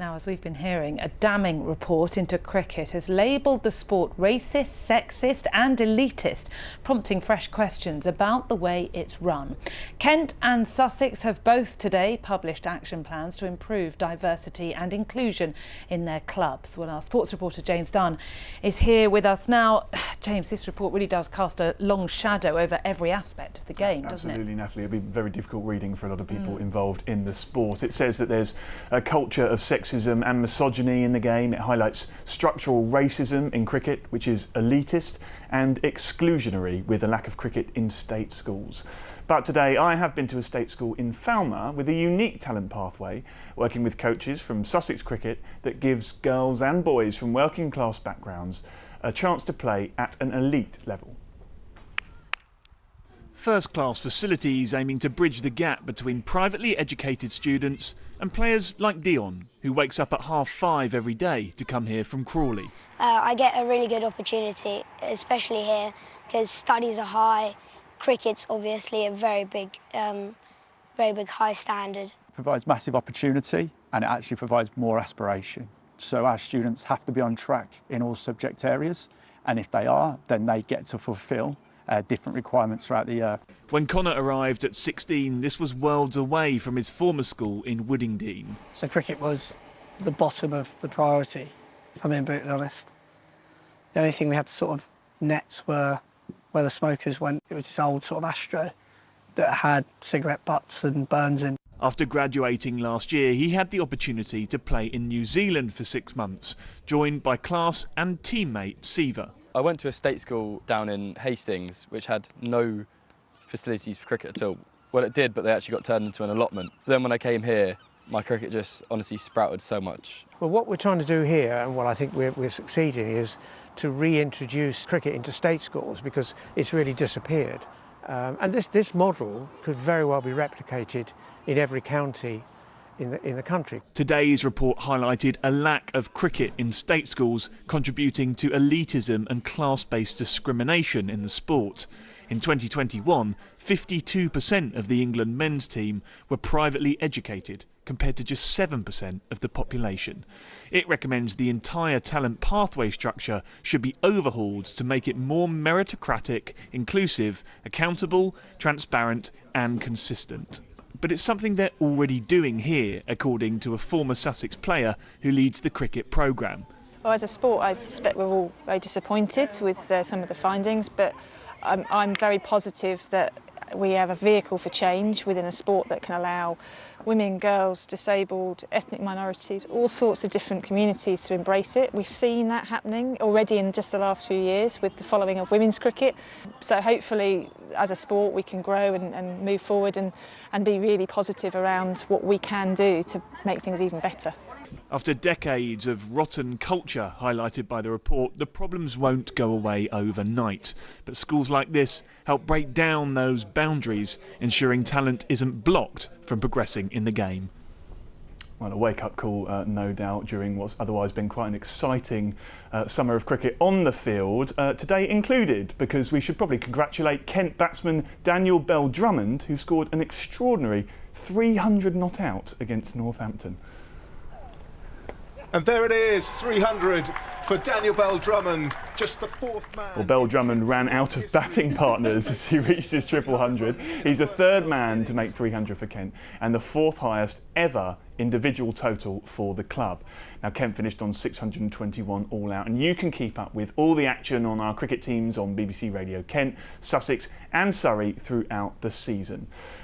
Now, as we've been hearing, a damning report into cricket has labelled the sport racist, sexist and elitist, prompting fresh questions about the way it's run. Kent and Sussex have both today published action plans to improve diversity and inclusion in their clubs. Well, our sports reporter James Dunn is here with us now. James, this report really does cast a long shadow over every aspect of the game, doesn't it? Absolutely, Natalie. It'll be very difficult reading for a lot of people involved in the sport. It says that there's a culture of sexism and misogyny in the game. It highlights structural racism in cricket, which is elitist and exclusionary, with a lack of cricket in state schools. But today I have been to a state school in Falmer with a unique talent pathway, working with coaches from Sussex Cricket that gives girls and boys from working class backgrounds a chance to play at an elite level. First-class facilities aiming to bridge the gap between privately educated students and players like Dion, who wakes up at 5:30 every day to come here from Crawley. I get a really good opportunity, especially here, because studies are high. Cricket's obviously a very big high standard. It provides massive opportunity and it actually provides more aspiration. So our students have to be on track in all subject areas, and if they are, then they get to fulfil different requirements throughout the year. When Connor arrived at 16, this was worlds away from his former school in Woodingdean. So cricket was the bottom of the priority, if I'm being brutally honest. The only thing we had to sort of net were where the smokers went. It was this old sort of Astro that had cigarette butts and burns in. After graduating last year, he had the opportunity to play in New Zealand for 6 months, joined by class and teammate Siva. I went to a state school down in Hastings, which had no facilities for cricket at all. Well, it did, but they actually got turned into an allotment. Then when I came here, my cricket just honestly sprouted so much. Well, what we're trying to do here, and what I think we're succeeding, is to reintroduce cricket into state schools, because it's really disappeared. And this model could very well be replicated in every county in the country. Today's report highlighted a lack of cricket in state schools, contributing to elitism and class-based discrimination in the sport. In 2021, 52% of the England men's team were privately educated, compared to just 7% of the population. It recommends the entire talent pathway structure should be overhauled to make it more meritocratic, inclusive, accountable, transparent and consistent. But it's something they're already doing here, according to a former Sussex player who leads the cricket programme. Well, as a sport, I suspect we're all very disappointed with some of the findings, but I'm very positive that we have a vehicle for change within a sport that can allow women, girls, disabled, ethnic minorities, all sorts of different communities to embrace it. We've seen that happening already in just the last few years with the following of women's cricket. So hopefully, as a sport, we can grow and move forward and be really positive around what we can do to make things even better. After decades of rotten culture highlighted by the report, the problems won't go away overnight. But schools like this help break down those boundaries, ensuring talent isn't blocked from progressing in the game. Well, a wake-up call, no doubt, during what's otherwise been quite an exciting summer of cricket on the field. Today included, because we should probably congratulate Kent batsman Daniel Bell-Drummond, who scored an extraordinary 300 not out against Northampton. And there it is, 300 for Daniel Bell-Drummond, just the fourth man. Well, Bell-Drummond ran out of batting partners as he reached his triple hundred. He's the third man to make 300 for Kent and the fourth highest ever individual total for the club. Now, Kent finished on 621 all out, and you can keep up with all the action on our cricket teams on BBC Radio Kent, Sussex and Surrey throughout the season.